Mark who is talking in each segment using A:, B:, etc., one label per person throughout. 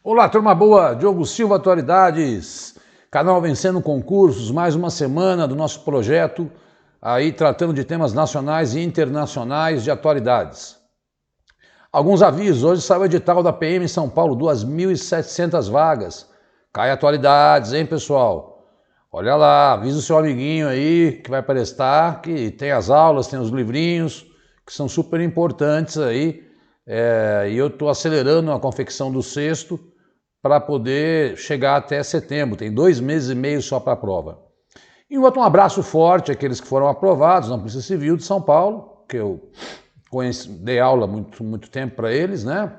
A: Olá, turma boa, Diogo Silva Atualidades, canal Vencendo Concursos, mais uma semana do nosso projeto, aí tratando de temas nacionais e internacionais de atualidades. Alguns avisos, hoje saiu o edital da PM em São Paulo, 2.700 vagas, cai atualidades, hein pessoal? Olha lá, avisa o seu amiguinho aí que vai prestar, que tem as aulas, tem os livrinhos, que são super importantes aí, e eu estou acelerando a confecção do sexto, para poder chegar até setembro, tem 2 meses e meio só para a prova. E um abraço forte àqueles que foram aprovados na Polícia Civil de São Paulo, que eu dei aula muito tempo para eles, né?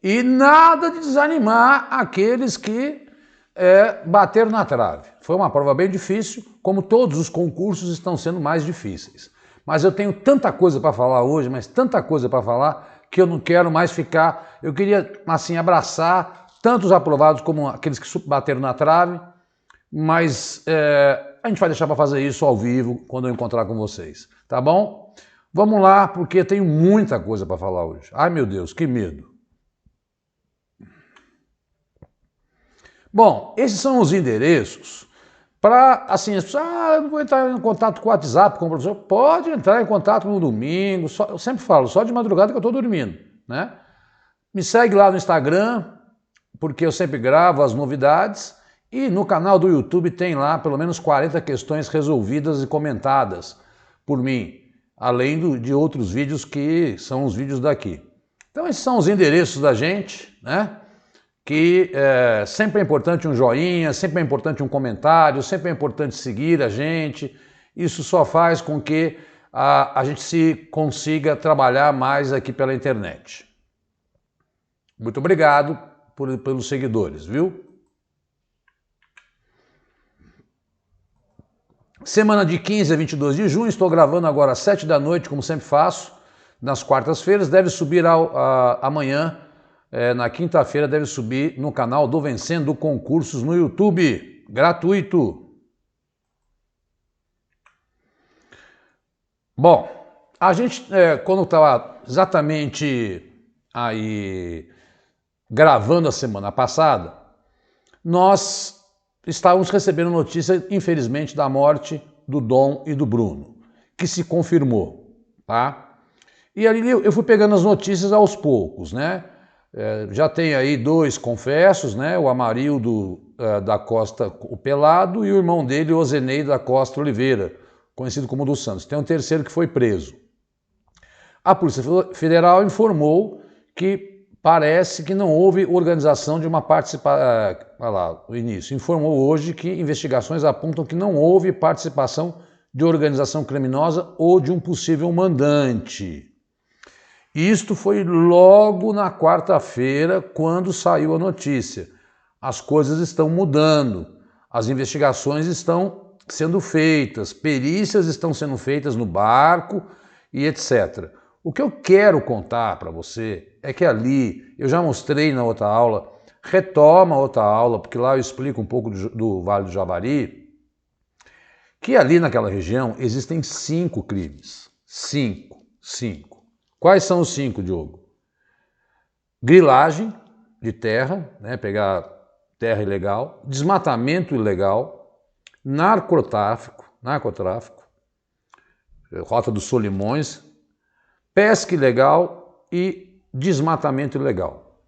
A: E nada de desanimar aqueles que bateram na trave. Foi uma prova bem difícil, como todos os concursos estão sendo mais difíceis. Mas eu tenho tanta coisa para falar hoje, mas tanta coisa para falar, que eu não quero mais ficar, eu queria assim abraçar tanto os aprovados como aqueles que bateram na trave, mas a gente vai deixar para fazer isso ao vivo quando eu encontrar com vocês, tá bom? Vamos lá, porque eu tenho muita coisa para falar hoje. Ai meu Deus, que medo. Bom, esses são os endereços para, assim, as pessoas, eu não vou entrar em contato com o WhatsApp com o professor. Pode entrar em contato no domingo, eu sempre falo, só de madrugada que eu estou dormindo, né? Me segue lá no Instagram, porque eu sempre gravo as novidades, e no canal do YouTube tem lá pelo menos 40 questões resolvidas e comentadas por mim, além de outros vídeos que são os vídeos daqui. Então esses são os endereços da gente, né? Que sempre é importante um joinha, sempre é importante um comentário, sempre é importante seguir a gente. Isso só faz com que a gente se consiga trabalhar mais aqui pela internet. Muito obrigado pelos seguidores, viu? Semana de 15 a 22 de junho, estou gravando agora às 7 da noite, como sempre faço, nas quartas-feiras, deve subir amanhã. Na quinta-feira deve subir no canal do Vencendo Concursos no YouTube, gratuito. Bom, a gente, quando estava exatamente aí gravando a semana passada, nós estávamos recebendo notícia, infelizmente, da morte do Dom e do Bruno, que se confirmou, tá? E ali eu fui pegando as notícias aos poucos, né? Já tem aí 2 confessos, né? O Amarildo da Costa, o Pelado, e o irmão dele, o Ozenei da Costa Oliveira, conhecido como dos Santos. Tem um terceiro que foi preso. A Polícia Federal informou que parece que não houve organização de uma participação. Olha lá, o início. Informou hoje que investigações apontam que não houve participação de organização criminosa ou de um possível mandante. Isto foi logo na quarta-feira, quando saiu a notícia. As coisas estão mudando, as investigações estão sendo feitas, perícias estão sendo feitas no barco e etc. O que eu quero contar para você é que ali, eu já mostrei na outra aula, retoma a outra aula, porque lá eu explico um pouco do Vale do Javari, que ali naquela região existem 5 crimes. 5. Quais são os 5, Diogo? Grilagem de terra, né, pegar terra ilegal, desmatamento ilegal, narcotráfico, Rota dos Solimões, pesca ilegal e desmatamento ilegal.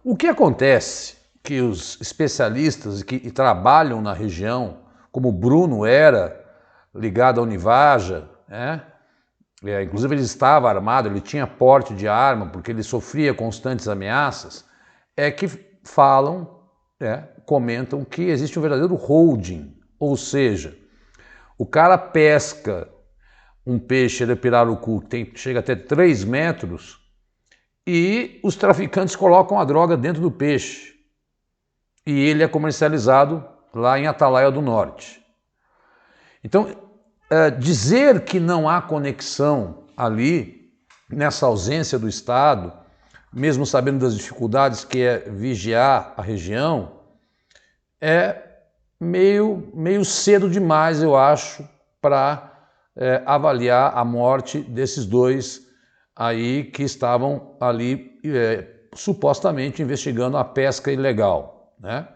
A: O que acontece que os especialistas que trabalham na região, como o Bruno era ligado à Univaja, né? Inclusive ele estava armado, ele tinha porte de arma, porque ele sofria constantes ameaças, que falam, comentam que existe um verdadeiro holding, ou seja, o cara pesca um peixe de pirarucu que chega até 3 metros e os traficantes colocam a droga dentro do peixe e ele é comercializado lá em Atalaia do Norte. Então, dizer que não há conexão ali, nessa ausência do Estado, mesmo sabendo das dificuldades que é vigiar a região, é meio cedo demais, eu acho, para avaliar a morte desses 2 aí que estavam ali supostamente investigando a pesca ilegal, né?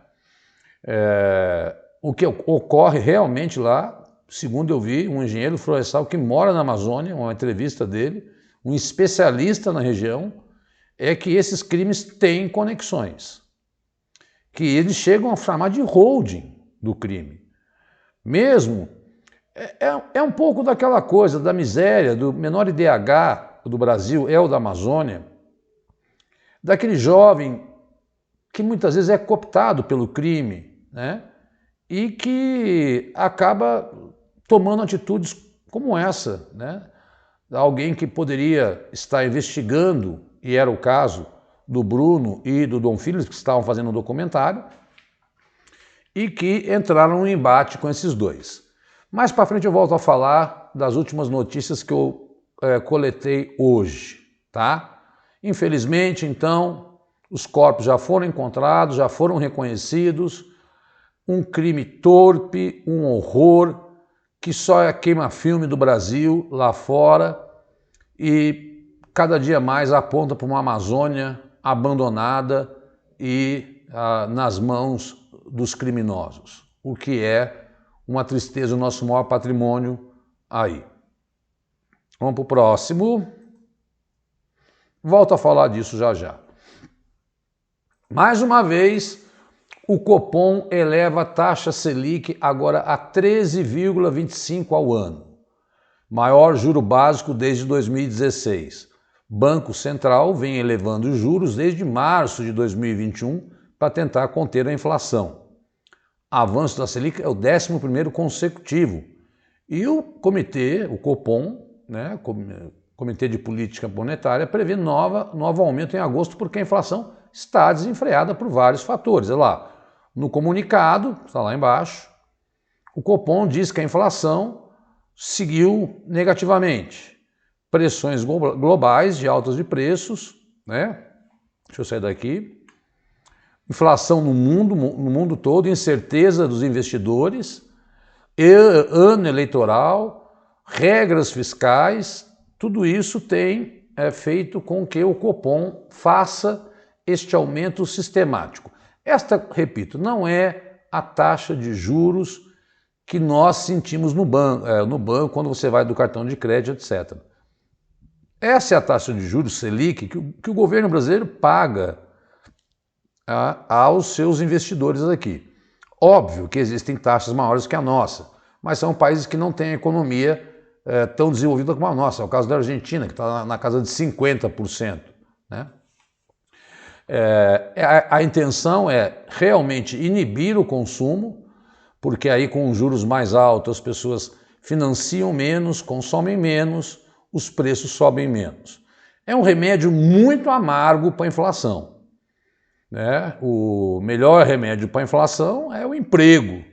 A: O que ocorre realmente lá, segundo eu vi, um engenheiro florestal que mora na Amazônia, uma entrevista dele, um especialista na região, é que esses crimes têm conexões, que eles chegam a chamar de holding do crime. Mesmo, é um pouco daquela coisa, da miséria, do menor IDH do Brasil, é o da Amazônia, daquele jovem que muitas vezes é cooptado pelo crime, né? E que acaba tomando atitudes como essa, né? Alguém que poderia estar investigando, e era o caso do Bruno e do Dom Phillips, que estavam fazendo um documentário, e que entraram no embate com esses dois. Mais para frente eu volto a falar das últimas notícias que eu coletei hoje, tá? Infelizmente, então, os corpos já foram encontrados, já foram reconhecidos, um crime torpe, um horror, que só é queima-filme do Brasil lá fora e cada dia mais aponta para uma Amazônia abandonada e nas mãos dos criminosos, o que é uma tristeza, o nosso maior patrimônio aí. Vamos para o próximo. Volto a falar disso já já. Mais uma vez, o Copom eleva a taxa Selic agora a 13,25% ao ano. Maior juro básico desde 2016. Banco Central vem elevando os juros desde março de 2021 para tentar conter a inflação. Avanço da Selic é o 11º consecutivo. E o comitê, o Copom, né, Comitê de Política Monetária, prevê novo aumento em agosto porque a inflação está desenfreada por vários fatores. Olha lá, no comunicado, está lá embaixo, o Copom diz que a inflação seguiu negativamente. Pressões globais de altas de preços, né? Deixa eu sair daqui. Inflação no mundo todo, incerteza dos investidores, ano eleitoral, regras fiscais, tudo isso tem feito com que o Copom faça este aumento sistemático. Esta, repito, não é a taxa de juros que nós sentimos no banco quando você vai do cartão de crédito, etc. Essa é a taxa de juros Selic que o governo brasileiro paga aos seus investidores aqui. Óbvio que existem taxas maiores que a nossa, mas são países que não têm a economia tão desenvolvida como a nossa. É o caso da Argentina, que está na casa de 50%. Né? A intenção é realmente inibir o consumo, porque aí com juros mais altos as pessoas financiam menos, consomem menos, os preços sobem menos. É um remédio muito amargo para a inflação. Né? O melhor remédio para a inflação é o emprego,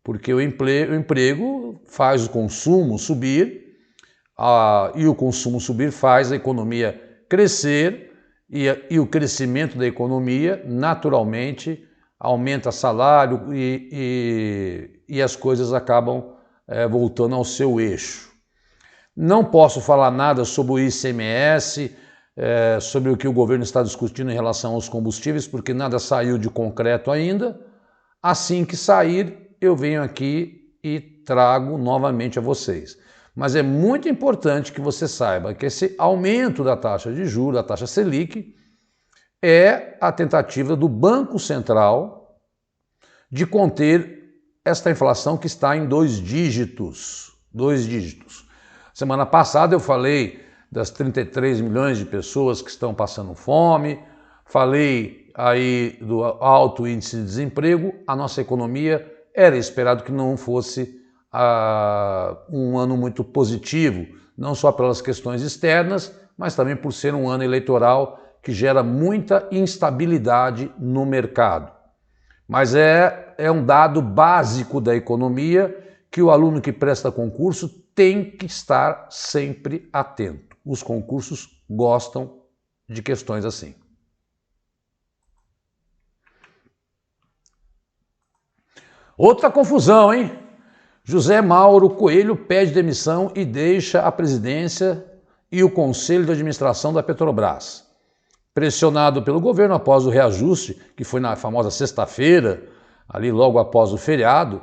A: porque o emprego faz o consumo subir e o consumo subir faz a economia crescer e o crescimento da economia naturalmente aumenta salário e as coisas acabam voltando ao seu eixo. Não posso falar nada sobre o ICMS, sobre o que o governo está discutindo em relação aos combustíveis, porque nada saiu de concreto ainda. Assim que sair, eu venho aqui e trago novamente a vocês. Mas é muito importante que você saiba que esse aumento da taxa de juros, da taxa Selic, é a tentativa do Banco Central de conter esta inflação que está em 2 dígitos. 2 dígitos. Semana passada eu falei das 33 milhões de pessoas que estão passando fome, falei aí do alto índice de desemprego. A nossa economia era esperado que não fosse um ano muito positivo, não só pelas questões externas, mas também por ser um ano eleitoral que gera muita instabilidade no mercado. Mas é um dado básico da economia que o aluno que presta concurso tem que estar sempre atento. Os concursos gostam de questões assim. Outra confusão, hein? José Mauro Coelho pede demissão e deixa a presidência e o conselho de administração da Petrobras. pressionado pelo governo após o reajuste, que foi na famosa sexta-feira, ali logo após o feriado,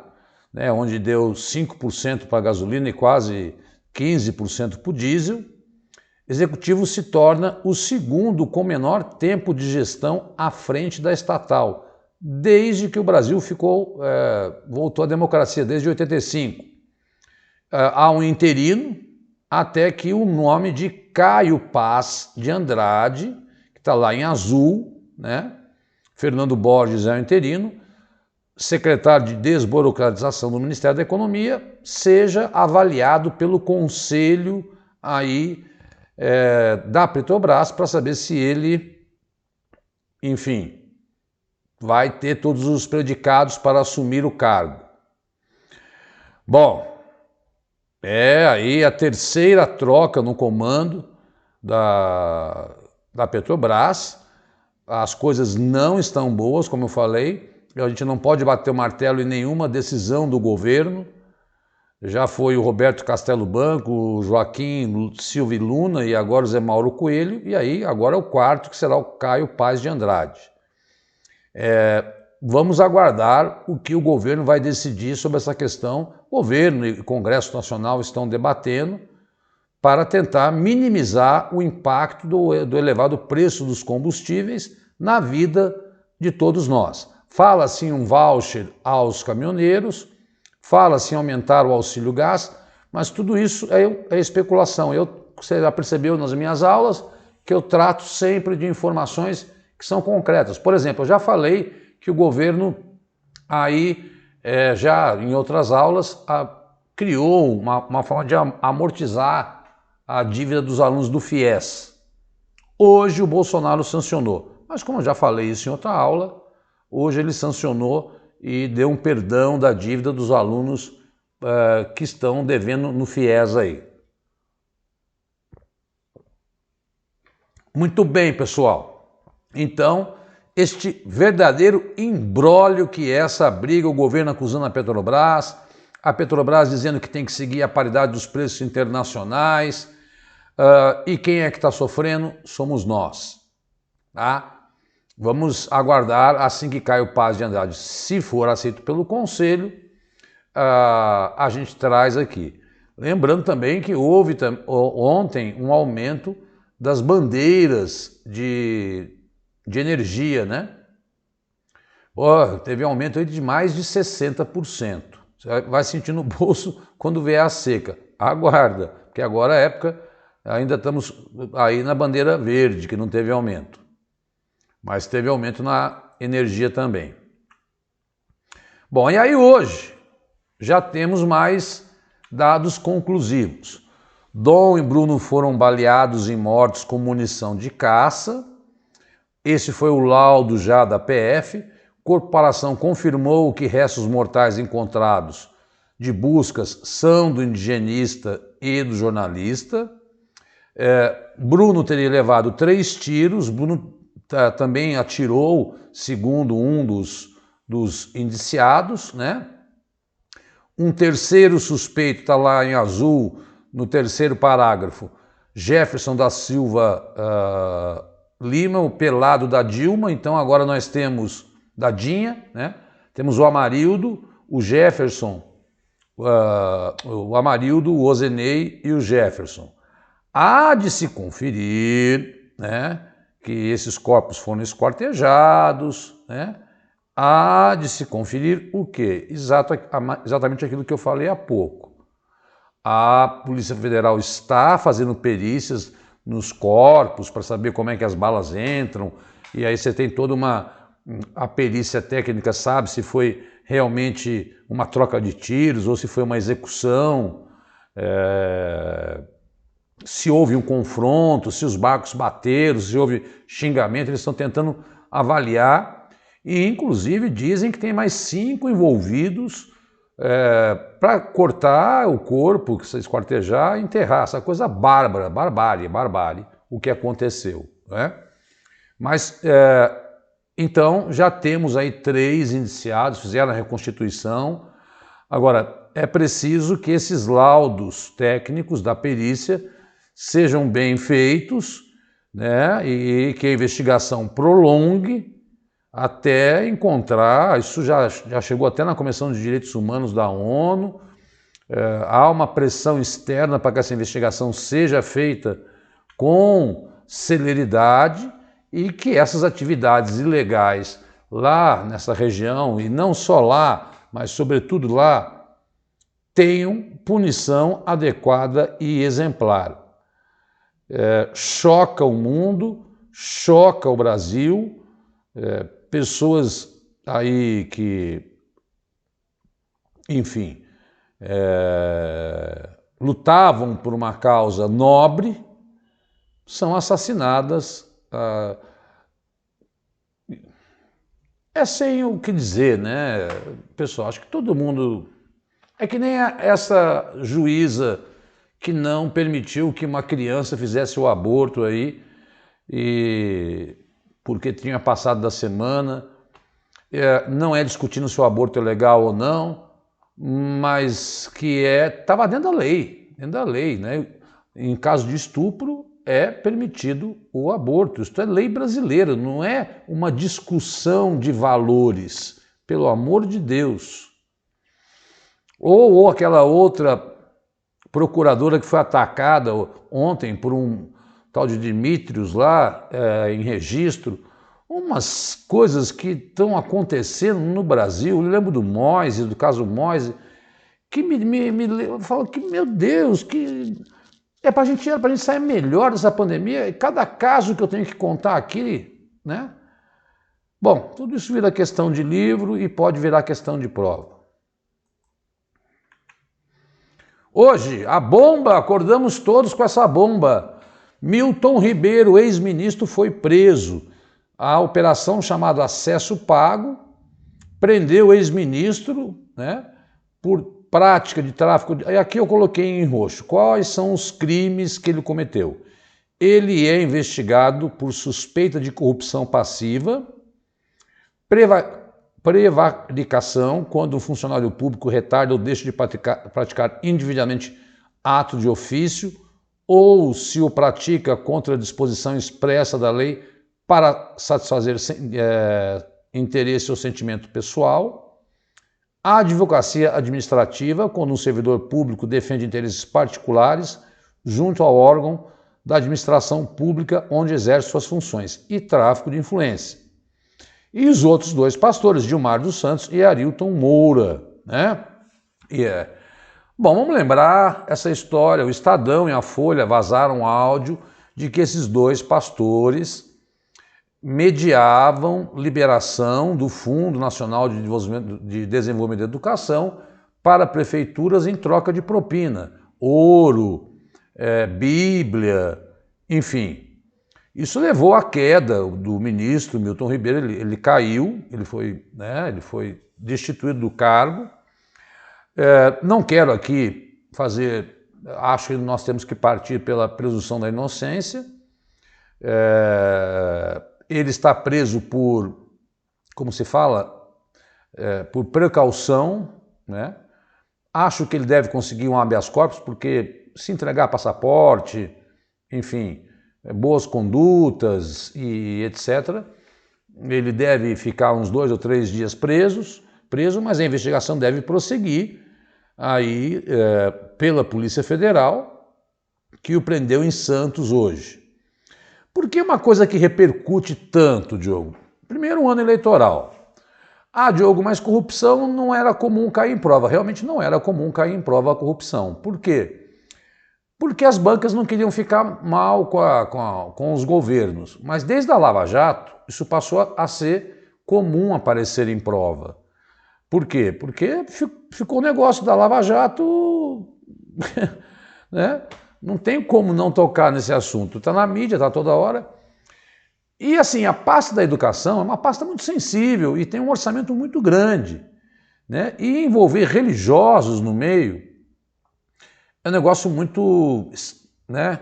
A: né, onde deu 5% para a gasolina e quase 15% para o diesel, o executivo se torna o segundo com menor tempo de gestão à frente da estatal, desde que o Brasil voltou à democracia, desde 85. Há um interino, até que o nome de Caio Paz de Andrade, que está lá em azul, né? Fernando Borges é o interino, secretário de desburocratização do Ministério da Economia, seja avaliado pelo conselho aí da Petrobras para saber se ele, enfim, vai ter todos os predicados para assumir o cargo. Bom, aí a terceira troca no comando da Petrobras. As coisas não estão boas, como eu falei. A gente não pode bater o martelo em nenhuma decisão do governo. Já foi o Roberto Castelo Branco, o Joaquim Silva e Luna e agora o Zé Mauro Coelho. E aí agora é o quarto, que será o Caio Paz de Andrade. Vamos aguardar o que o governo vai decidir sobre essa questão. O governo e o Congresso Nacional estão debatendo para tentar minimizar o impacto do elevado preço dos combustíveis na vida de todos nós. Fala-se em um voucher aos caminhoneiros, fala-se em aumentar o auxílio gás, mas tudo isso é especulação. Você já percebeu nas minhas aulas que eu trato sempre de informações que são concretas. Por exemplo, eu já falei que o governo aí, já em outras aulas, criou uma forma de amortizar a dívida dos alunos do FIES. Hoje o Bolsonaro sancionou, mas como eu já falei isso em outra aula, hoje ele sancionou e deu um perdão da dívida dos alunos que estão devendo no FIES aí. Muito bem, pessoal. Então, este verdadeiro imbróglio que é essa briga, o governo acusando a Petrobras dizendo que tem que seguir a paridade dos preços internacionais, e quem é que está sofrendo? Somos nós. Tá? Vamos aguardar assim que Caio Paz de Andrade, se for aceito pelo Conselho, a gente traz aqui. Lembrando também que houve ontem um aumento das bandeiras de energia, né? Teve um aumento aí de mais de 60%. Você vai sentir no bolso quando vier a seca. Aguarda, porque agora é época, ainda estamos aí na bandeira verde, que não teve aumento. Mas teve aumento na energia também. Bom, e aí hoje já temos mais dados conclusivos. Dom e Bruno foram baleados e mortos com munição de caça. Esse foi o laudo já da PF. Corporação confirmou que restos mortais encontrados de buscas são do indigenista e do jornalista. Bruno teria levado 3 tiros. Bruno também atirou, segundo um dos indiciados, né? Um terceiro suspeito está lá em azul, no terceiro parágrafo, Jefferson da Silva Lima, o pelado da Dilma. Então agora nós temos da Dinha, né? Temos o Amarildo, o Jefferson, o Amarildo, o Ozenei e o Jefferson. Há de se conferir, né, que esses corpos foram esquartejados, né? Há de se conferir o quê? Exatamente aquilo que eu falei há pouco. A Polícia Federal está fazendo perícias nos corpos para saber como é que as balas entram, e aí você tem toda a perícia técnica, sabe se foi realmente uma troca de tiros ou se foi uma execução, se houve um confronto, se os barcos bateram, se houve xingamento. Eles estão tentando avaliar e inclusive dizem que tem mais 5 envolvidos para cortar o corpo, se esquartejar e enterrar. Essa coisa bárbara, barbárie, o que aconteceu, né? Mas, então, já temos aí 3 indiciados, fizeram a reconstituição. Agora, é preciso que esses laudos técnicos da perícia sejam bem feitos, né? E que a investigação prolongue até encontrar, isso já chegou até na Comissão de Direitos Humanos da ONU, há uma pressão externa para que essa investigação seja feita com celeridade e que essas atividades ilegais lá nessa região, e não só lá, mas sobretudo lá, tenham punição adequada e exemplar. Choca o mundo, choca o Brasil, pessoas aí que, enfim, lutavam por uma causa nobre, são assassinadas. É sem o que dizer, né, pessoal? Acho que todo mundo... É que nem essa juíza que não permitiu que uma criança fizesse o aborto aí, e porque tinha passado da semana. Não é discutindo se o aborto é legal ou não, mas que estava dentro da lei, né? Em caso de estupro, é permitido o aborto. Isso é lei brasileira, não é uma discussão de valores, pelo amor de Deus. Ou aquela outra procuradora que foi atacada ontem por um tal de Dimitrios lá, em registro, umas coisas que estão acontecendo no Brasil. Eu lembro do Moise, do caso Moise, que eu falo que, meu Deus, que era pra gente sair melhor dessa pandemia, e cada caso que eu tenho que contar aqui, né? Bom, tudo isso vira questão de livro e pode virar questão de prova. Hoje, a bomba, acordamos todos com essa bomba. Milton Ribeiro, ex-ministro, foi preso. A operação chamada Acesso Pago prendeu o ex-ministro, né, por prática de tráfico. E aqui eu coloquei em roxo. Quais são os crimes que ele cometeu? Ele é investigado por suspeita de corrupção passiva, prevaricação, quando um funcionário público retarda ou deixa de praticar individualmente ato de ofício, ou se o pratica contra a disposição expressa da lei para satisfazer interesse ou sentimento pessoal. A advocacia administrativa, quando um servidor público defende interesses particulares junto ao órgão da administração pública onde exerce suas funções. E tráfico de influência. E os outros dois pastores, Gilmar dos Santos e Arilton Moura, né? Bom, vamos lembrar essa história. O Estadão e a Folha vazaram áudio de que esses dois pastores mediavam liberação do Fundo Nacional de Desenvolvimento da Educação para prefeituras em troca de propina, ouro, Bíblia, enfim. Isso levou à queda do ministro Milton Ribeiro. Ele caiu, ele foi destituído do cargo. Não quero aqui acho que nós temos que partir pela presunção da inocência. Ele está preso por, como se fala, por precaução, né? Acho que ele deve conseguir um habeas corpus, porque se entregar passaporte, enfim, boas condutas e etc., ele deve ficar uns 2 ou 3 dias preso, mas a investigação deve prosseguir aí pela Polícia Federal, que o prendeu em Santos hoje. Por que uma coisa que repercute tanto, Diogo? Primeiro, um ano eleitoral. Diogo, mas corrupção não era comum cair em prova. Realmente não era comum cair em prova a corrupção. Por quê? Porque as bancas não queriam ficar mal com os governos. Mas desde a Lava Jato, isso passou a ser comum aparecer em prova. Por quê? Porque ficou o negócio da Lava Jato, né? Não tem como não tocar nesse assunto. Está na mídia, está toda hora. E assim, a pasta da educação é uma pasta muito sensível e tem um orçamento muito grande, né? E envolver religiosos no meio é um negócio muito, né?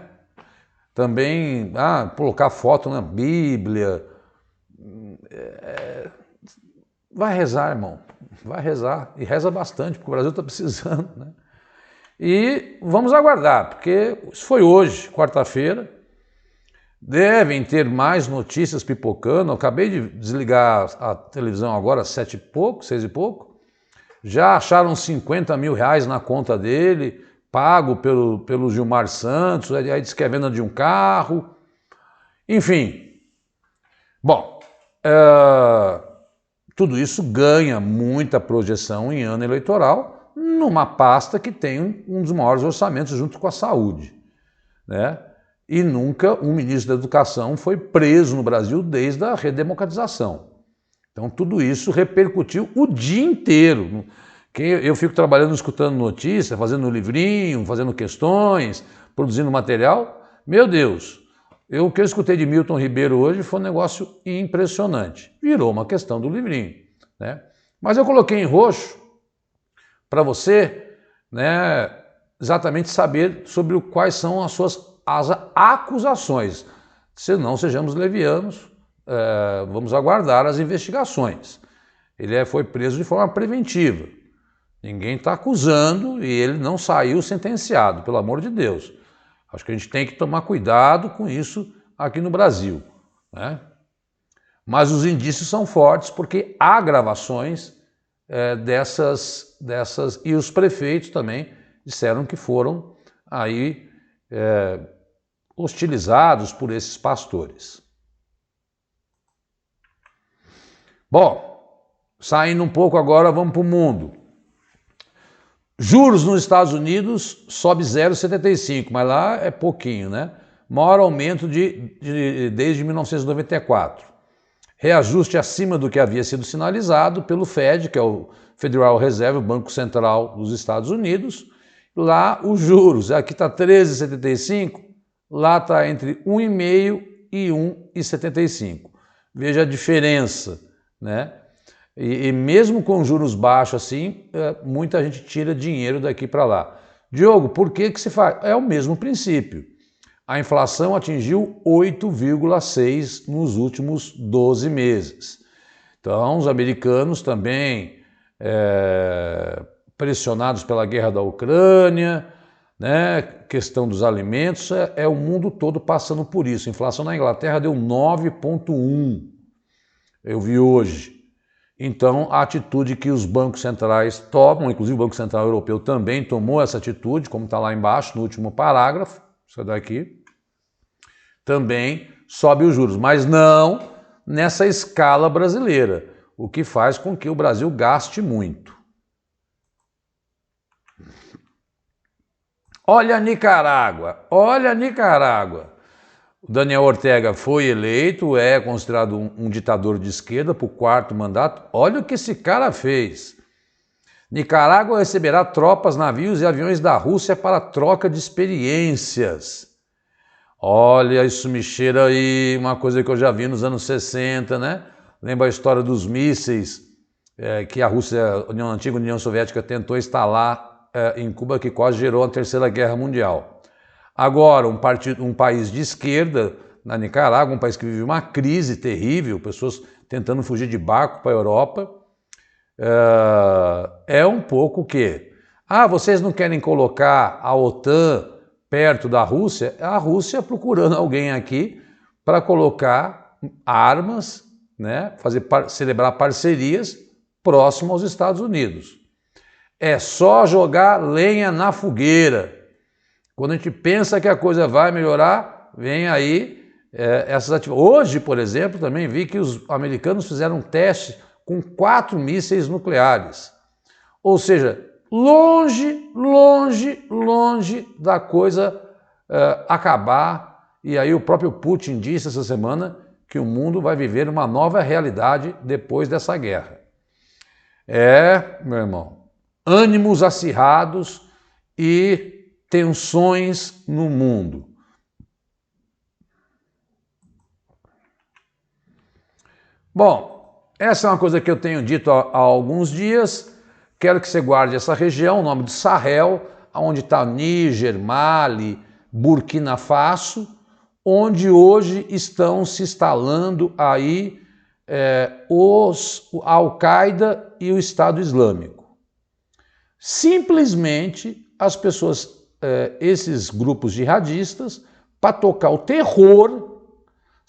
A: Também, colocar foto na Bíblia. Vai rezar, irmão. Vai rezar. E reza bastante, porque o Brasil está precisando, né? E vamos aguardar, porque isso foi hoje, quarta-feira. Devem ter mais notícias pipocando. Eu acabei de desligar a televisão agora, 7 e pouco, 6 e pouco. Já acharam 50 mil reais na conta dele, pago pelo Gilmar Santos, aí diz que é venda de um carro. Enfim, bom, tudo isso ganha muita projeção em ano eleitoral numa pasta que tem um dos maiores orçamentos junto com a saúde, né? E nunca um ministro da Educação foi preso no Brasil desde a redemocratização. Então tudo isso repercutiu o dia inteiro. Eu fico trabalhando, escutando notícia, fazendo livrinho, fazendo questões, produzindo material. Meu Deus, o que eu escutei de Milton Ribeiro hoje foi um negócio impressionante. Virou uma questão do livrinho, né? Mas eu coloquei em roxo para você, né, exatamente saber sobre quais são as acusações. Se não sejamos levianos, vamos aguardar as investigações. Ele foi preso de forma preventiva. Ninguém está acusando e ele não saiu sentenciado, pelo amor de Deus. Acho que a gente tem que tomar cuidado com isso aqui no Brasil, né? Mas os indícios são fortes porque há gravações dessas e os prefeitos também disseram que foram aí hostilizados por esses pastores. Bom, saindo um pouco agora, vamos para o mundo. Juros nos Estados Unidos sobe 0,75, mas lá é pouquinho, né? Maior aumento desde 1994. Reajuste acima do que havia sido sinalizado pelo Fed, que é o Federal Reserve, o Banco Central dos Estados Unidos. Lá os juros, aqui está 13,75, lá está entre 1,5 e 1,75. Veja a diferença, né? E mesmo com juros baixos assim, muita gente tira dinheiro daqui para lá. Diogo, por que se faz? É o mesmo princípio. A inflação atingiu 8,6% nos últimos 12 meses. Então, os americanos também, pressionados pela guerra da Ucrânia, né, questão dos alimentos, o mundo todo passando por isso. A inflação na Inglaterra deu 9,1%. Eu vi hoje. Então, a atitude que os bancos centrais tomam, inclusive o Banco Central Europeu também tomou essa atitude, como está lá embaixo, no último parágrafo, isso daqui, também sobe os juros, mas não nessa escala brasileira, o que faz com que o Brasil gaste muito. Olha a Nicarágua, olha a Nicarágua. O Daniel Ortega foi eleito, é considerado um ditador de esquerda para o 4º mandato. Olha o que esse cara fez. Nicarágua receberá tropas, navios e aviões da Rússia para troca de experiências. Olha, isso me cheira aí uma coisa que eu já vi nos anos 60, né? Lembra a história dos mísseis que a Rússia, a antiga União Soviética, tentou instalar em Cuba, que quase gerou a Terceira Guerra Mundial. Agora, um país de esquerda, na Nicarágua, um país que vive uma crise terrível, pessoas tentando fugir de barco para a Europa, é um pouco o quê? Vocês não querem colocar a OTAN perto da Rússia? A Rússia procurando alguém aqui para colocar armas, né, celebrar parcerias próximo aos Estados Unidos. É só jogar lenha na fogueira. Quando a gente pensa que a coisa vai melhorar, vem aí essas atividades. Hoje, por exemplo, também vi que os americanos fizeram um teste com 4 mísseis nucleares. Ou seja, longe, longe, longe da coisa acabar. E aí o próprio Putin disse essa semana que o mundo vai viver uma nova realidade depois dessa guerra. Meu irmão, ânimos acirrados e tensões no mundo. Bom, essa é uma coisa que eu tenho dito há alguns dias. Quero que você guarde essa região, o nome de Sahel, onde está Níger, Mali, Burkina Faso, onde hoje estão se instalando aí a Al-Qaeda e o Estado Islâmico. Simplesmente as pessoas, esses grupos jihadistas, para tocar o terror,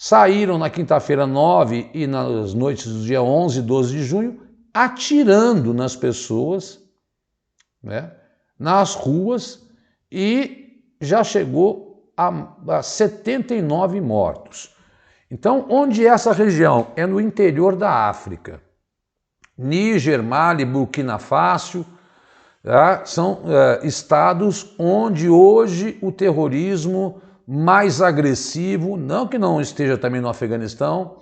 A: saíram na quinta-feira 9 e nas noites do dia 11 e 12 de junho, atirando nas pessoas, né, nas ruas, e já chegou a 79 mortos. Então, onde é essa região? É no interior da África. Níger, Mali, Burkina Faso, tá? São estados onde hoje o terrorismo mais agressivo, não que não esteja também no Afeganistão,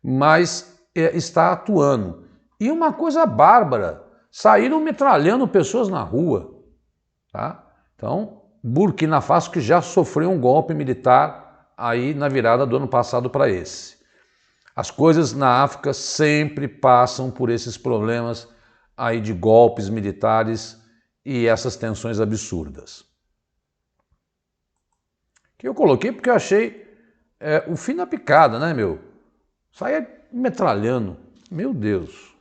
A: mas está atuando. E uma coisa bárbara, saíram metralhando pessoas na rua. Tá? Então, Burkina Faso, que já sofreu um golpe militar aí na virada do ano passado para esse. As coisas na África sempre passam por esses problemas aí de golpes militares e essas tensões absurdas. Que eu coloquei porque eu achei o fim da picada, né, meu? Saia metralhando. Meu Deus.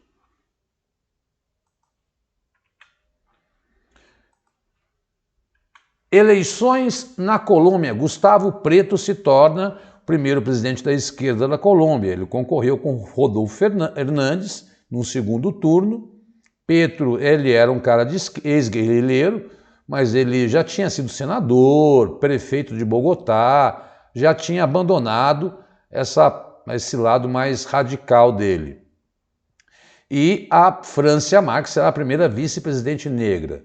A: Eleições na Colômbia. Gustavo Petro se torna o primeiro presidente da esquerda da Colômbia. Ele concorreu com Rodolfo Hernández no segundo turno. Petro, ele era um cara de ex-guerrilheiro, mas ele já tinha sido senador, prefeito de Bogotá, já tinha abandonado esse lado mais radical dele. E a Francia Marques será a primeira vice-presidente negra.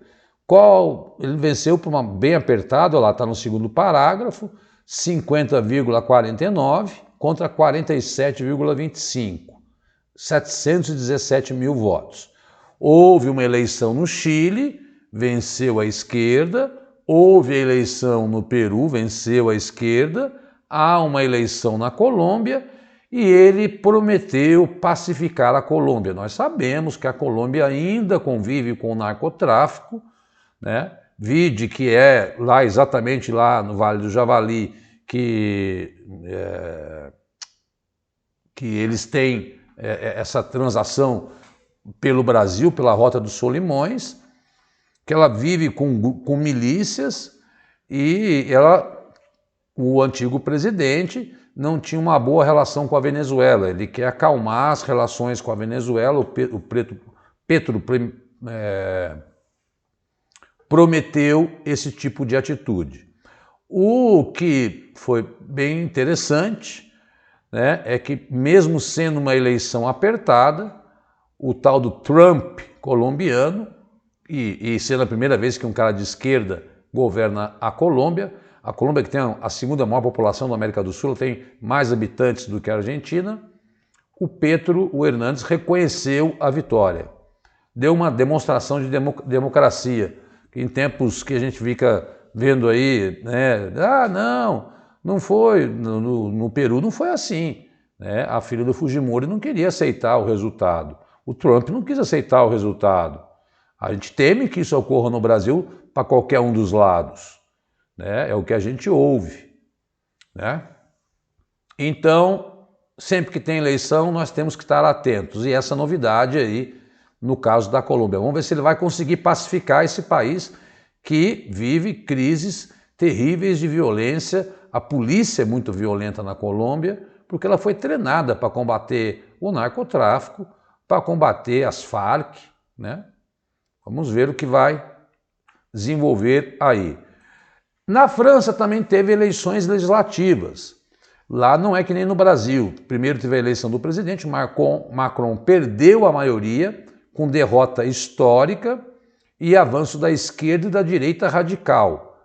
A: Ele venceu por uma bem apertada, lá está no segundo parágrafo, 50,49 contra 47,25, 717 mil votos. Houve uma eleição no Chile, venceu a esquerda, houve a eleição no Peru, venceu a esquerda, há uma eleição na Colômbia e ele prometeu pacificar a Colômbia. Nós sabemos que a Colômbia ainda convive com o narcotráfico, né? Vide que é lá exatamente lá no Vale do Javali que eles têm essa transação pelo Brasil, pela Rota dos Solimões, que ela vive com milícias e o antigo presidente não tinha uma boa relação com a Venezuela. Ele quer acalmar as relações com a Venezuela. O Petro prometeu esse tipo de atitude. O que foi bem interessante, né, é que mesmo sendo uma eleição apertada, o tal do Trump colombiano, e sendo a primeira vez que um cara de esquerda governa a Colômbia que tem a segunda maior população da América do Sul, tem mais habitantes do que a Argentina, o Hernández reconheceu a vitória. Deu uma demonstração de democracia. Em tempos que a gente fica vendo aí, né? Não foi, no Peru não foi assim. Né? A filha do Fujimori não queria aceitar o resultado. O Trump não quis aceitar o resultado. A gente teme que isso ocorra no Brasil para qualquer um dos lados. Né? É o que a gente ouve. Né? Então, sempre que tem eleição, nós temos que estar atentos. E essa novidade aí, no caso da Colômbia. Vamos ver se ele vai conseguir pacificar esse país que vive crises terríveis de violência. A polícia é muito violenta na Colômbia, porque ela foi treinada para combater o narcotráfico, para combater as Farc, né? Vamos ver o que vai desenvolver aí. Na França também teve eleições legislativas. Lá não é que nem no Brasil. Primeiro teve a eleição do presidente, Macron perdeu a maioria, com derrota histórica e avanço da esquerda e da direita radical.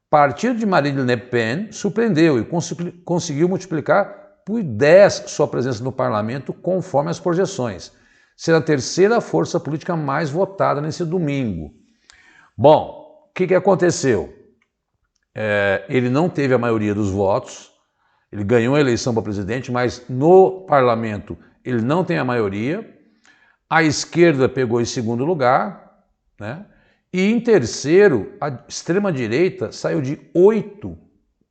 A: O partido de Marine Le Pen surpreendeu e conseguiu multiplicar por 10 sua presença no parlamento, conforme as projeções. Será a terceira força política mais votada nesse domingo. Bom, o que aconteceu? Ele não teve a maioria dos votos, ele ganhou a eleição para presidente, mas no parlamento ele não tem a maioria. A esquerda pegou em segundo lugar, né? E em terceiro, a extrema-direita saiu de 8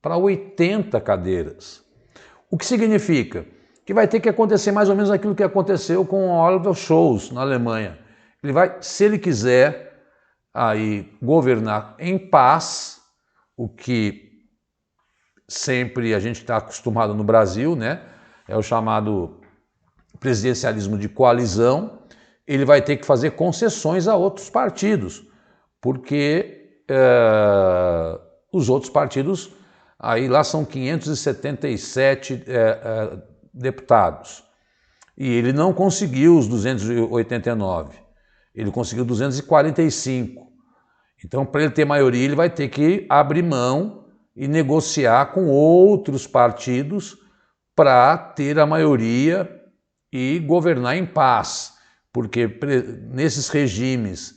A: para 80 cadeiras. O que significa? Que vai ter que acontecer mais ou menos aquilo que aconteceu com o Olaf Scholz na Alemanha. Ele vai, se ele quiser aí governar em paz, o que sempre a gente está acostumado no Brasil, né? É o chamado presidencialismo de coalizão. Ele vai ter que fazer concessões a outros partidos, porque os outros partidos, aí lá são 577 deputados, e ele não conseguiu os 289, ele conseguiu 245. Então, para ele ter maioria, ele vai ter que abrir mão e negociar com outros partidos para ter a maioria e governar em paz. Porque nesses regimes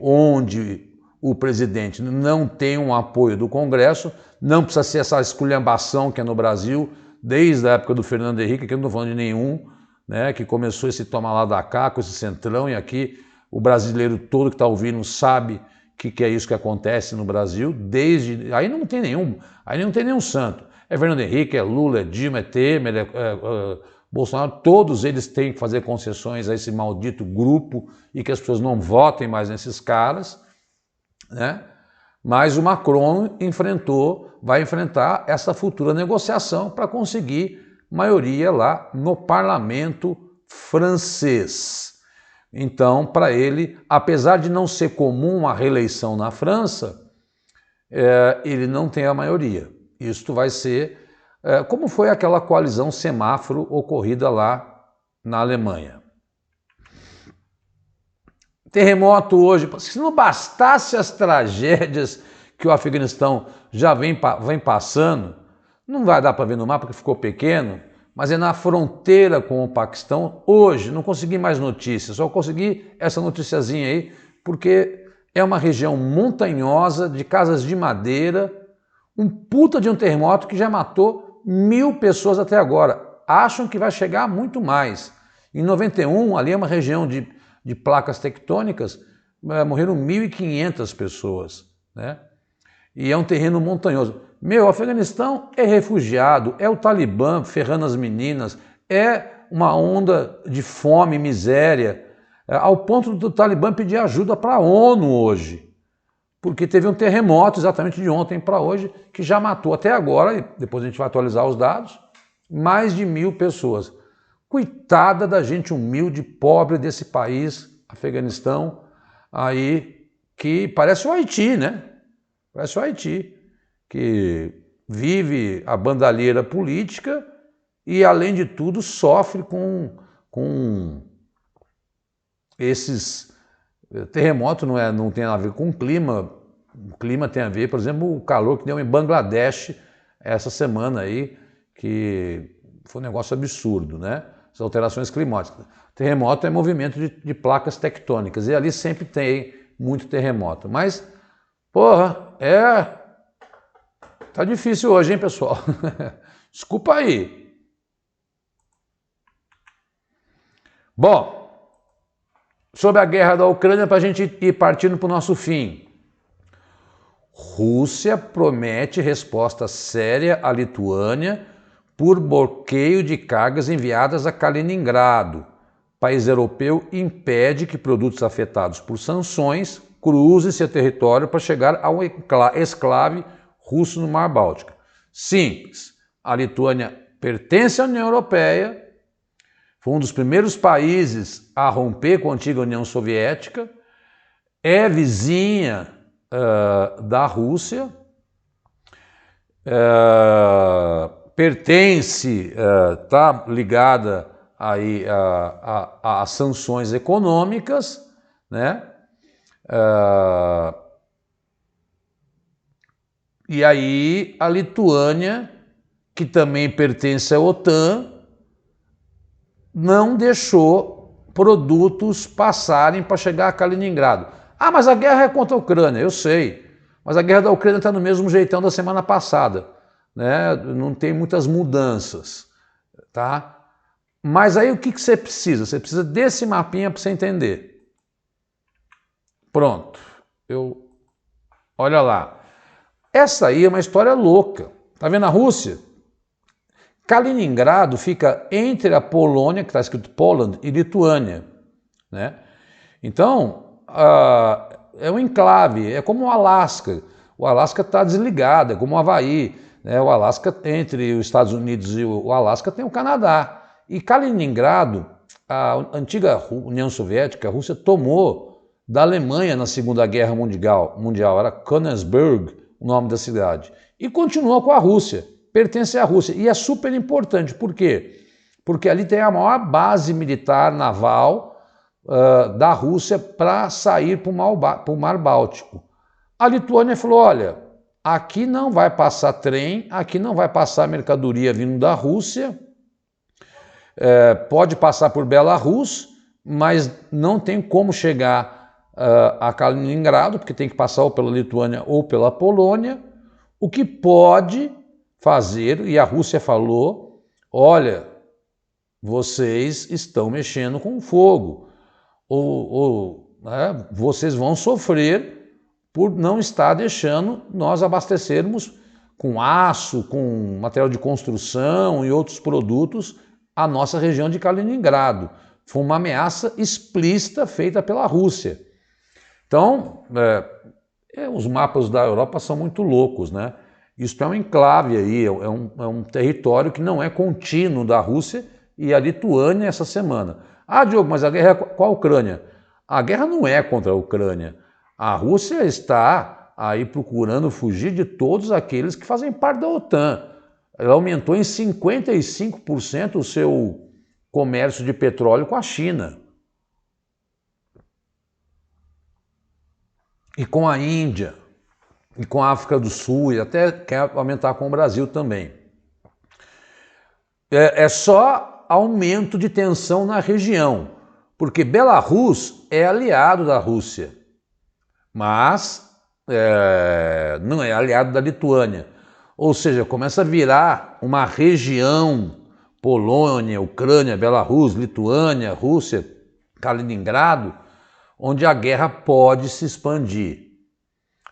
A: onde o presidente não tem um apoio do Congresso, não precisa ser essa esculhambação que é no Brasil, desde a época do Fernando Henrique, que eu não estou falando de nenhum, né, que começou esse toma lá da cá com esse centrão, e aqui o brasileiro todo que está ouvindo sabe o que é isso que acontece no Brasil, aí não tem nenhum santo. É Fernando Henrique, é Lula, é Dilma, é Temer, é Bolsonaro, todos eles têm que fazer concessões a esse maldito grupo e que as pessoas não votem mais nesses caras, né? Mas o Macron vai enfrentar essa futura negociação para conseguir maioria lá no parlamento francês. Então, para ele, apesar de não ser comum a reeleição na França, ele não tem a maioria. Isto vai ser como foi aquela coalizão semáforo ocorrida lá na Alemanha. Terremoto hoje, se não bastasse as tragédias que o Afeganistão já vem passando, não vai dar para ver no mapa porque ficou pequeno, mas é na fronteira com o Paquistão. Hoje, não consegui mais notícias, só consegui essa noticiazinha aí, porque é uma região montanhosa, de casas de madeira, um puta de um terremoto que já matou 1000 pessoas até agora. Acham que vai chegar a muito mais. Em 91, ali é uma região de placas tectônicas, morreram 1.500 pessoas, né? E é um terreno montanhoso. O Afeganistão é refugiado, é o Talibã ferrando as meninas, é uma onda de fome e miséria, ao ponto do Talibã pedir ajuda para a ONU hoje, porque teve um terremoto exatamente de ontem para hoje, que já matou até agora, e depois a gente vai atualizar os dados, mais de 1000 pessoas. Coitada da gente humilde, pobre desse país, Afeganistão, aí, que parece o Haiti, né? Parece o Haiti, que vive a bandalheira política e, além de tudo, sofre com esses terremotos. Não tem a ver com o clima tem a ver, por exemplo, o calor que deu em Bangladesh essa semana aí, que foi um negócio absurdo, né? As alterações climáticas. Terremoto é movimento de placas tectônicas, e ali sempre tem muito terremoto. Mas, porra, tá difícil hoje, hein, pessoal? Desculpa aí. Bom, sobre a guerra da Ucrânia, para a gente ir partindo para o nosso fim. Rússia promete resposta séria à Lituânia por bloqueio de cargas enviadas a Kaliningrado. País europeu impede que produtos afetados por sanções cruzem seu território para chegar a um enclave russo no Mar Báltico. Simples. A Lituânia pertence à União Europeia, foi um dos primeiros países a romper com a antiga União Soviética, é vizinha da Rússia, pertence, está ligada aí a sanções econômicas, né? E aí a Lituânia, que também pertence à OTAN, não deixou produtos passarem para chegar a Kaliningrado. Ah, mas a guerra é contra a Ucrânia, eu sei. Mas a guerra da Ucrânia está no mesmo jeitão da semana passada, né? Não tem muitas mudanças, tá? Mas aí o que você precisa? Você precisa desse mapinha para você entender. Pronto. Olha lá. Essa aí é uma história louca. Tá vendo a Rússia? Kaliningrado fica entre a Polônia, que está escrito Poland, e Lituânia, né? Então, é um enclave, é como o Alasca. O Alasca está desligado, é como o Havaí, né? O Alasca, entre os Estados Unidos e o Alasca, tem o Canadá. E Kaliningrado, a antiga União Soviética, a Rússia, tomou da Alemanha na Segunda Guerra Mundial, era Königsberg o nome da cidade, e continuou com a Rússia, pertence à Rússia, e é super importante, por quê? Porque ali tem a maior base militar naval da Rússia para sair para o Mar Báltico. A Lituânia falou, olha, aqui não vai passar trem, aqui não vai passar mercadoria vindo da Rússia, pode passar por Belarus, mas não tem como chegar a Kaliningrado, porque tem que passar ou pela Lituânia ou pela Polônia. O que pode fazer, e a Rússia falou, olha, vocês estão mexendo com fogo, vocês vão sofrer por não estar deixando nós abastecermos com aço, com material de construção e outros produtos a nossa região de Kaliningrado. Foi uma ameaça explícita feita pela Rússia. Então, os mapas da Europa são muito loucos, né? Isso é um enclave aí, é um território que não é contínuo da Rússia e a Lituânia essa semana. Ah, Diogo, mas a guerra é com a Ucrânia. A guerra não é contra a Ucrânia. A Rússia está aí procurando fugir de todos aqueles que fazem parte da OTAN. Ela aumentou em 55% o seu comércio de petróleo com a China. E com a Índia, e com a África do Sul, e até quer aumentar com o Brasil também. É só aumento de tensão na região, porque Belarus é aliado da Rússia, mas não é aliado da Lituânia. Ou seja, começa a virar uma região, Polônia, Ucrânia, Belarus, Lituânia, Rússia, Kaliningrado, onde a guerra pode se expandir.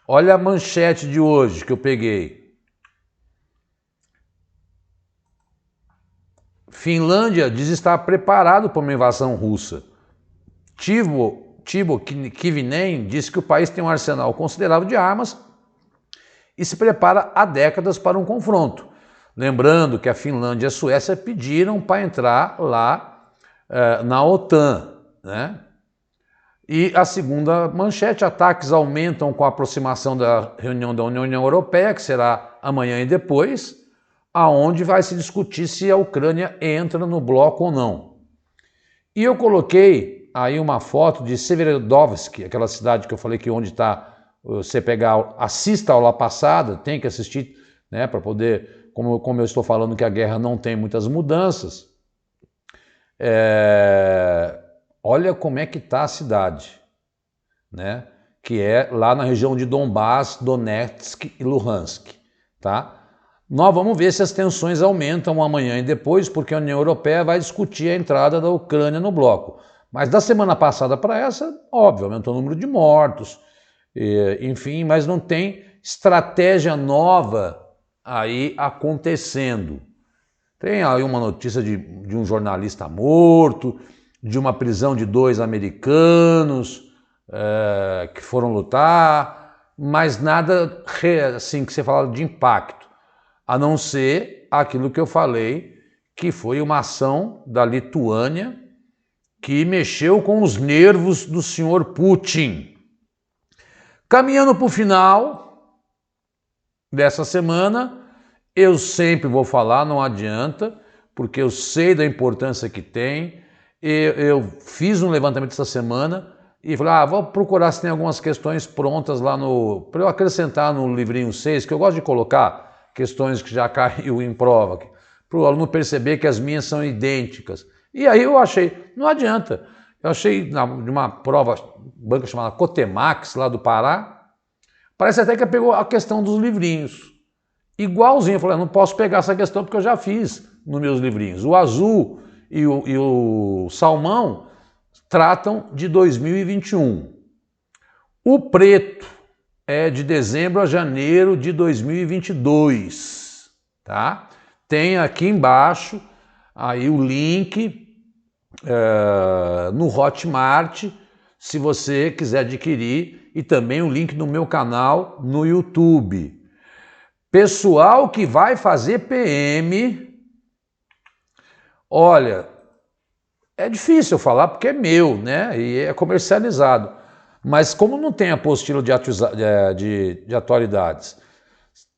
A: Olha a manchete de hoje que eu peguei. Finlândia diz estar preparado para uma invasão russa. Timo Kivinen disse que o país tem um arsenal considerável de armas e se prepara há décadas para um confronto. Lembrando que a Finlândia e a Suécia pediram para entrar lá na OTAN, né? E a segunda manchete, ataques aumentam com a aproximação da reunião da União Europeia, que será amanhã e depois, aonde vai se discutir se a Ucrânia entra no bloco ou não. E eu coloquei aí uma foto de Severodovsk, aquela cidade que eu falei que onde está, você pegar, assista a aula passada, tem que assistir, né, para poder, como eu estou falando que a guerra não tem muitas mudanças, olha como é que está a cidade, né? Que é lá na região de Donbas, Donetsk e Luhansk, tá? Nós vamos ver se as tensões aumentam amanhã e depois, porque a União Europeia vai discutir a entrada da Ucrânia no bloco. Mas da semana passada para essa, óbvio, aumentou o número de mortos, enfim, mas não tem estratégia nova aí acontecendo. Tem aí uma notícia de um jornalista morto, de uma prisão de 2 americanos que foram lutar, mas nada assim que você fala de impacto, a não ser aquilo que eu falei, que foi uma ação da Lituânia que mexeu com os nervos do senhor Putin. Caminhando para o final dessa semana, eu sempre vou falar, não adianta, porque eu sei da importância que tem. Eu fiz um levantamento essa semana e falei, vou procurar se tem algumas questões prontas lá para eu acrescentar no livrinho 6, que eu gosto de colocar questões que já caiu em prova, para o aluno perceber que as minhas são idênticas. E aí eu achei, não adianta, eu achei de uma prova, banca chamada Cotemax, lá do Pará, parece até que pegou a questão dos livrinhos. Igualzinho, eu falei, não posso pegar essa questão porque eu já fiz nos meus livrinhos. O azul e o salmão tratam de 2021. O preto é de dezembro a janeiro de 2022, tá? Tem aqui embaixo aí o link no Hotmart, se você quiser adquirir, e também o link no meu canal no YouTube. Pessoal que vai fazer PM, olha, é difícil eu falar porque é meu, né? E é comercializado. Mas como não tem apostila de atualidades,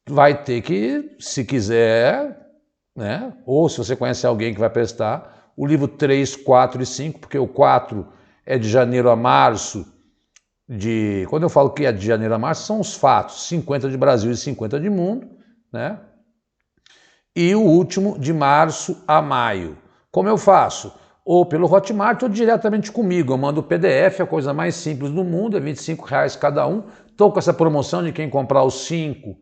A: vai ter que, se quiser, né? Ou se você conhece alguém que vai prestar, o livro 3, 4 e 5, porque o 4 é de janeiro a março, quando eu falo que é de janeiro a março, são os fatos, 50 de Brasil e 50 de mundo, né? E o último de março a maio. Como eu faço? Ou pelo Hotmart ou diretamente comigo. Eu mando o PDF, a coisa mais simples do mundo, é R$25 cada um. Estou com essa promoção de quem comprar os 5,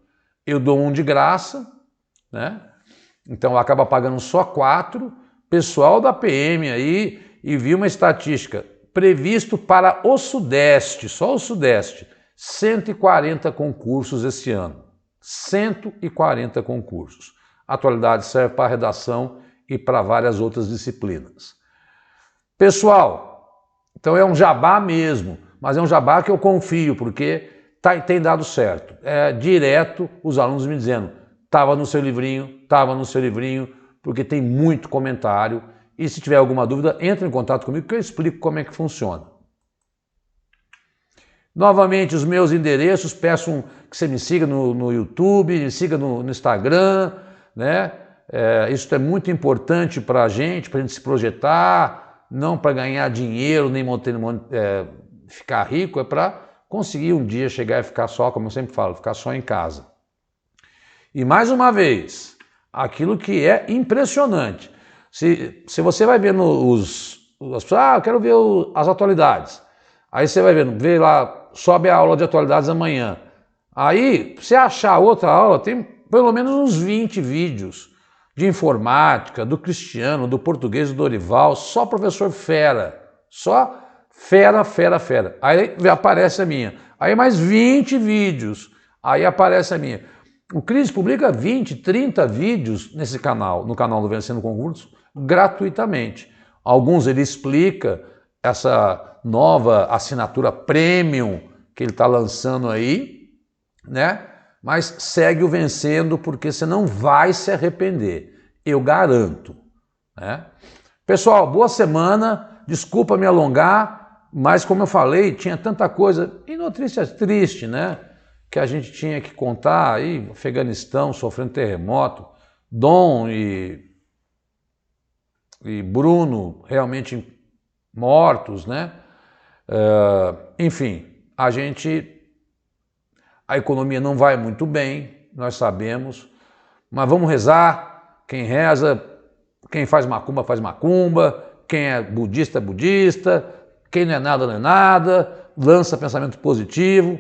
A: eu dou um de graça, né? Então acaba pagando só 4. Pessoal da PM aí, e vi uma estatística, previsto para o Sudeste, só o Sudeste, 140 concursos esse ano. 140 concursos. Atualidade serve para redação e para várias outras disciplinas. Pessoal, então é um jabá mesmo, mas é um jabá que eu confio, porque tem dado certo. É direto os alunos me dizendo, estava no seu livrinho, porque tem muito comentário. E se tiver alguma dúvida, entre em contato comigo que eu explico como é que funciona. Novamente, os meus endereços, peço que você me siga no YouTube, me siga no Instagram, né? Isso é muito importante para a gente se projetar, não para ganhar dinheiro, nem ficar rico, é para conseguir um dia chegar e ficar só, como eu sempre falo, ficar só em casa. E mais uma vez, aquilo que é impressionante, se você vai vendo as pessoas, eu quero ver as atualidades, aí você vai vendo, vê lá, sobe a aula de atualidades amanhã, aí você achar outra aula, tem pelo menos uns 20 vídeos de informática, do Cristiano, do português, do Dorival, só professor fera, só fera. Aí aparece a minha, aí mais 20 vídeos, aí aparece a minha. O Cris publica 20, 30 vídeos nesse canal, no canal do Vencendo Concurso, gratuitamente. Alguns ele explica essa nova assinatura premium que ele está lançando aí, né? Mas segue o Vencendo, porque você não vai se arrepender, eu garanto, né? Pessoal, boa semana, desculpa me alongar, mas como eu falei, tinha tanta coisa, e notícia triste, né? Que a gente tinha que contar aí, Afeganistão sofrendo terremoto, Dom e Bruno realmente mortos, né? Enfim, a economia não vai muito bem, nós sabemos, mas vamos rezar, quem reza, quem faz macumba, quem é budista, quem não é nada, lança pensamento positivo,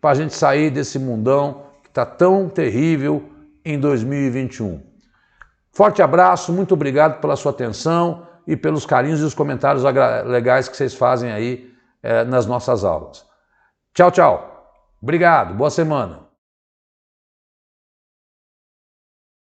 A: para a gente sair desse mundão que está tão terrível em 2021. Forte abraço, muito obrigado pela sua atenção e pelos carinhos e os comentários legais que vocês fazem aí nas nossas aulas. Tchau, tchau. Obrigado, boa semana.